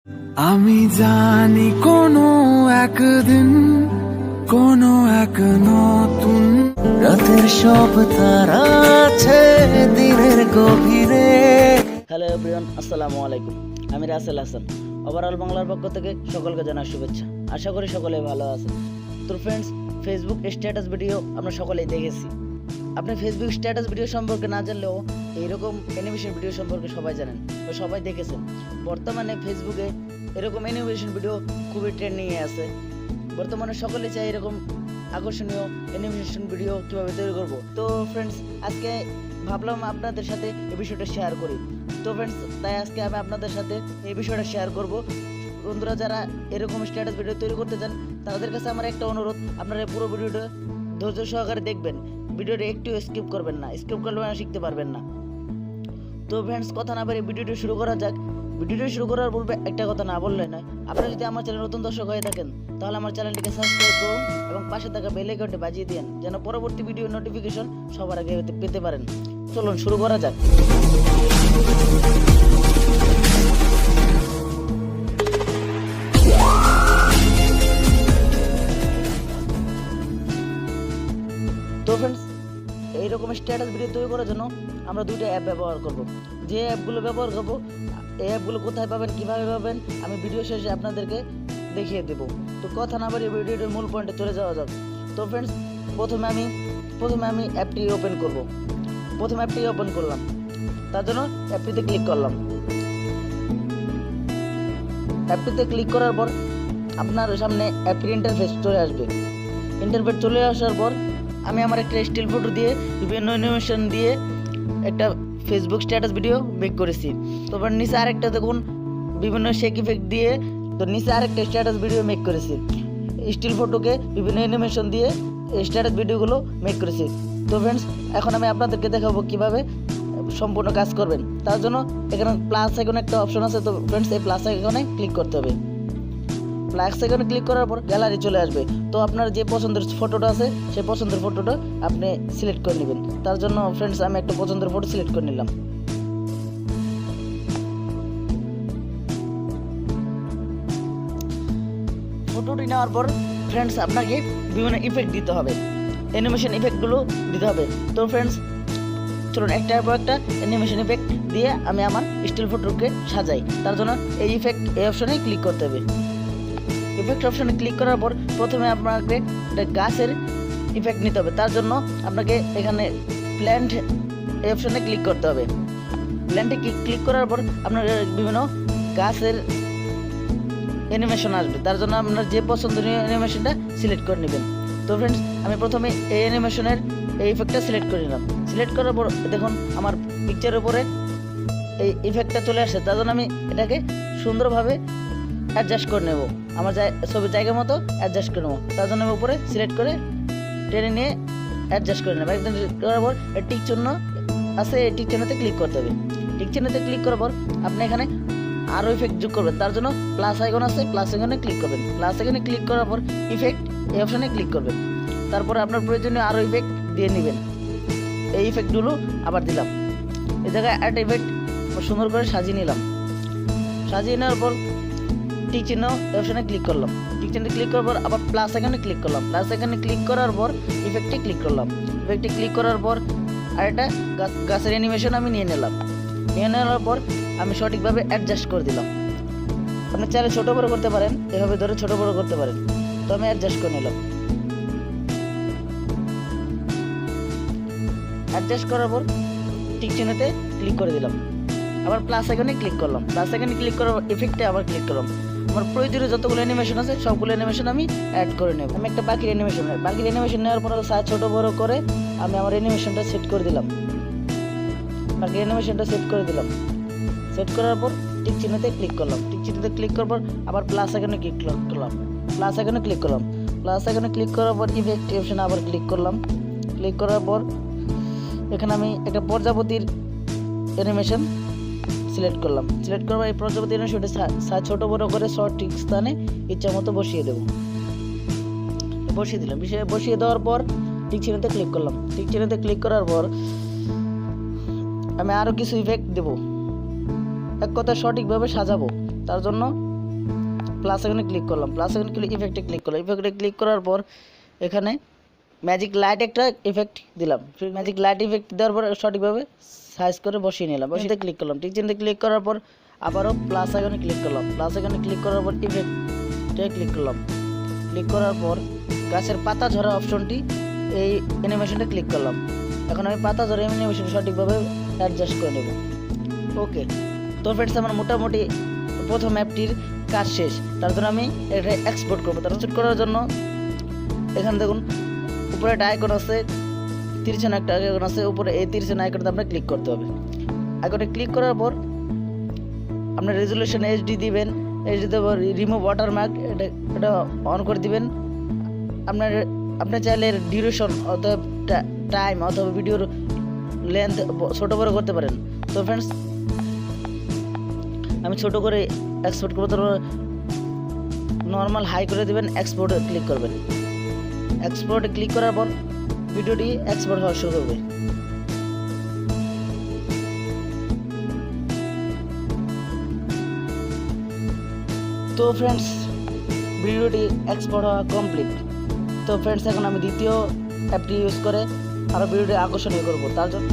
আমি জানি কোনো একদিন কোনো এক নতুন রাতের সব তারা আছে দিনের গভীরে। হ্যালো এভরিওয়ান, আসসালামু আলাইকুম। আমি রাসেল হাসান। ওভারঅল বাংলার পক্ষ থেকে সকলকে জানাই শুভেচ্ছা। আশা করি সকলে ভালো আছেন। তো ফ্রেন্ডস, ফেসবুক স্ট্যাটাস ভিডিও আমরা সকলেই দেখেছি। আপনি ফেসবুক স্ট্যাটাস ভিডিও সম্পর্কে না জানলেও এইরকম অ্যানিমেশন ভিডিও সম্পর্কে সবাই জানেন বা সবাই দেখেছেন। বর্তমানে ফেসবুকে এরকম অ্যানিমেশন ভিডিও খুবই ট্রেন্ডিংয়ে আছে। বর্তমানে সকলে চায় এরকম আকর্ষণীয় অ্যানিমেশন ভিডিও কীভাবে তৈরি করব। তো ফ্রেন্ডস, আজকে ভাবলাম আপনাদের সাথে এই বিষয়টা শেয়ার করি। তো ফ্রেন্ডস, তাই আজকে আমি আপনাদের সাথে এই বিষয়টা শেয়ার করব। বন্ধুরা যারা এরকম স্ট্যাটাস ভিডিও তৈরি করতে চান, তাদের কাছে আমার একটা অনুরোধ, আপনারা পুরো ভিডিওটা ধৈর্য সহকারে দেখবেন। ভিডিওটা একটু স্কিপ করবেন না, স্কিপ করলে শিখতে পারবেন না। তো ফ্রেন্ডস, কথা না বাড়িয়ে ভিডিওটি শুরু করা যাক। ভিডিওটি শুরু করার পূর্বে একটা কথা না বললে নয়, আপনারা যদি আমার চ্যানেল নতুন দর্শক হয়ে থাকেন, তাহলে আমার চ্যানেলটিকে সাবস্ক্রাইব করুন এবং পাশে থাকা বেল আইকনটি বাজিয়ে দিন, যেন পরবর্তী ভিডিও নোটিফিকেশন সবার আগে পেতে পারেন। চলুন শুরু করা যাক। তো ফ্রেন্ডস, এইরকম স্ট্যাটাস ভিডিও তৈরি করার জন্য আমরা দুইটা অ্যাপ ব্যবহার করব। যে অ্যাপগুলো ব্যবহার করব, এই অ্যাপগুলো কোথায় পাবেন, কীভাবে পাবেন, আমি ভিডিও শেষে আপনাদেরকে দেখিয়ে দেব। তো কথা না বাড়িয়ে ভিডিওটির মূল পয়েন্টে চলে যাওয়া যাক। তো ফ্রেন্ডস, প্রথমে আমি অ্যাপটি ওপেন করব। প্রথমে অ্যাপটি ওপেন করলাম, তার জন্য অ্যাপটিতে ক্লিক করলাম। অ্যাপটিতে ক্লিক করার পর আপনার সামনে অ্যাপটির ইন্টারফেস চলে আসবে। ইন্টারফেস চলে আসার পর আমি আমার একটা স্টিল ফটো দিয়ে বিভিন্ন অ্যানিমেশন দিয়ে একটা ফেসবুক স্ট্যাটাস ভিডিও মেক করেছি। তারপর নিচে আরেকটা দেখুন বিভিন্ন শেক ইফেক্ট দিয়ে, তো নিচে আরেকটা স্ট্যাটাস ভিডিও মেক করেছি। স্টিল ফটোকে বিভিন্ন অ্যানিমেশন দিয়ে স্ট্যাটাস ভিডিওগুলো মেক করেছি। তো ফ্রেন্ডস, এখন আমি আপনাদেরকে দেখাবো কিভাবে সম্পূর্ণ কাজ করবেন। তার জন্য এখানে প্লাস আইকনে একটা অপশন আছে। তো ফ্রেন্ডস, এই প্লাস আইকনে ক্লিক করতে হবে। প্লাস আইকনে ক্লিক করার পর গ্যালারি চলে আসবে। তো আপনার যে পছন্দের ফটোটা আছে, সেই পছন্দের ফটোটা আপনি সিলেক্ট করে নেবেন। তার জন্য ফ্রেন্ডস, আমি একটা পছন্দের ফটো সিলেক্ট করে নিলাম। ফটোটি নেওয়ার পর ফ্রেন্ডস, আপনাকে বিভিন্ন ইফেক্ট দিতে হবে, অ্যানিমেশন ইফেক্টগুলো দিতে হবে। তো ফ্রেন্ডস, চলুন একটা অ্যানিমেশন ইফেক্ট দিয়ে আমি আমার স্টিল ফটোকে সাজাই। তার জন্য এই অপশনে ক্লিক করতে হবে। ইফেক্ট অপশনে ক্লিক করার পর প্রথমে আপনাকে একটা গাছের ইফেক্ট নিতে হবে। তার জন্য আপনাকে এখানে প্ল্যান্ট এই অপশনে ক্লিক করতে হবে। প্ল্যান্টে ক্লিক করার পর আপনার বিভিন্ন গাছের অ্যানিমেশন আসবে। তার জন্য আপনার যে পছন্দনীয় অ্যানিমেশনটা সিলেক্ট করে নেবেন। তো ফ্রেন্ডস, আমি প্রথমে এই অ্যানিমেশনের এই ইফেক্টটা সিলেক্ট করে নিলাম। সিলেক্ট করার পর দেখুন আমার পিকচারের উপরে এই ইফেক্টটা চলে আসে। তার জন্য আমি এটাকে সুন্দরভাবে অ্যাডজাস্ট করে নেব, আমার ছবির জায়গা মতো অ্যাডজাস্ট করে নেবো। তার জন্য আমি উপরে সিলেক্ট করে টেনে নিয়ে অ্যাডজাস্ট করে নেব। একদম করার পর টিক চিহ্ন আছে, এই টিক চিহ্নতে ক্লিক করতে হবে। টিক চিহ্নতে ক্লিক করার পর আপনি এখানে আরও ইফেক্ট যোগ করবেন। তার জন্য প্লাস আইকন আছে, প্লাস আইকনে ক্লিক করবেন। প্লাস আইকনে ক্লিক করার পর ইফেক্ট এই অপশনে ক্লিক করবেন। তারপরে আপনার প্রয়োজনীয় আরও ইফেক্ট দিয়ে নেবেন। এই ইফেক্টগুলো আবার দিলাম। এই জায়গায় একটা ইফেক্ট সুন্দর করে সাজিয়ে নিলাম। সাজিয়ে নেওয়ার পর টিক চিহ্ন অপশনে ক্লিক করলাম। টিক চিহ্নে ক্লিক করার পর আবার প্লাস আইকনে ক্লিক করলাম। প্লাস আইকনে ক্লিক করার পর ইফেক্টে ক্লিক করলাম। ইফেক্টে ক্লিক করার পর আরেকটা গাছের অ্যানিমেশন আমি নিয়ে নিলাম। নিয়ে নেওয়ার পর আমি সঠিকভাবে অ্যাডজাস্ট করে দিলাম। আপনি চাইলে ছোটো বড়ো করতে পারেন, এভাবে ধরে ছোটো বড়ো করতে পারেন। তো আমি অ্যাডজাস্ট করে নিলাম। অ্যাডজাস্ট করার পর টিক চিহ্নতে ক্লিক করে দিলাম। আবার প্লাস আইকনে ক্লিক করলাম। প্লাস আইকনে ক্লিক করার ইফেক্টে আবার ক্লিক করলাম। আমার প্রয়োজনীয় যতগুলো অ্যানিমেশন আছে সবগুলো অ্যানিমেশন আমি অ্যাড করে নেব। আমি একটা বাকির অ্যানিমেশন নেওয়ার পর সাইজ ছোটো বড়ো করে আমি আমার অ্যানিমেশনটা সেট করে দিলাম। বাকি অ্যানিমেশনটা সেট করে দিলাম। সেট করার পর টিক চিহ্নতে ক্লিক করলাম। টিক চিহ্নতে ক্লিক করার পর আবার প্লাস আইকনে ক্লিক করলাম। প্লাস আইকনে ক্লিক করলাম। প্লাস আইকনে ক্লিক করার পর ইফেক্ট অপশনে আবার ক্লিক করলাম। ক্লিক করার পর এখানে আমি একটা প্রজাপতির অ্যানিমেশন সিলেক্ট করলাম। সিলেক্ট করার পর এই প্রজাপতি অ্যানিমেশনটা সাইজ ছোটো বড়ো করে ঠিক স্থানে ইচ্ছা মতো বসিয়ে দেবো। বসিয়ে দিলাম। বসিয়ে দেওয়ার পর টিক চিহ্নতে ক্লিক করলাম। টিক চিহ্নতে ক্লিক করার পর আমি আরও কিছু ইফেক্ট দেবো, এক কথা সঠিকভাবে সাজাবো। তার জন্য প্লাস আইকনে ক্লিক করলাম, প্লাস আইকনে ক্লিক ইফেক্টে ক্লিক করলাম, ইফেক্টে ক্লিক করার পর এখানে ম্যাজিক লাইট একটা ইফেক্ট দিলাম। ম্যাজিক লাইট ইফেক্ট দেওয়ার পর সঠিকভাবে সাইজ করে বসিয়ে নিলাম, বসিয়ে ক্লিক করলাম। ঠিক চিহ্নে ক্লিক করার পর আবারও প্লাস আইকনে ক্লিক করলাম, প্লাস আইকনে ক্লিক করার পর ইফেক্টে ক্লিক করলাম। ক্লিক করার পর গাছের পাতা ঝরা অপশনটি এই অ্যানিমেশনটা ক্লিক করলাম। এখন আমি পাতা ঝরা অ্যানিমেশন সঠিকভাবে অ্যাডজাস্ট করে নেব। ওকে, তো ফ্রেন্ডস আমার মোটামুটি প্রথম অ্যাপটির কাজ শেষ। তার জন্য আমি এটা এক্সপোর্ট করবো। তার এক্সপোর্ট করার জন্য এখানে দেখুন উপরে একটা আইকন আছে, তিরছান একটা আইকন আছে উপরে, এই তিরছান আইকনটা আমরা ক্লিক করতে হবে। আইকনে ক্লিক করার পর আপনার রেজুলেশন এইচডি দিবেন, এইচডি দেবো, রিমুভ ওয়াটারমার্ক এটা অন করে দিবেন। আপনার চাইলে ডিউরেশন অথবা টাইম অথবা ভিডিওর লেন্থ ছোট বড় করতে পারেন। তো ফ্রেন্ডস আমি ছোট করে এক্সপোর্ট করবো, তারপর নর্মাল হাই করে দেবেন, এক্সপোর্টে ক্লিক করবেন। এক্সপোর্টে ক্লিক করার পর ভিডিওটি এক্সপোর্ট হওয়া শুরু হবে। তো ফ্রেন্ডস ভিডিওটি এক্সপোর্ট হওয়া কমপ্লিট। তো ফ্রেন্ডস এখন আমি দ্বিতীয় অ্যাপটি ইউজ করে আরও ভিডিওটি আকর্ষণীয় করবো। তার জন্য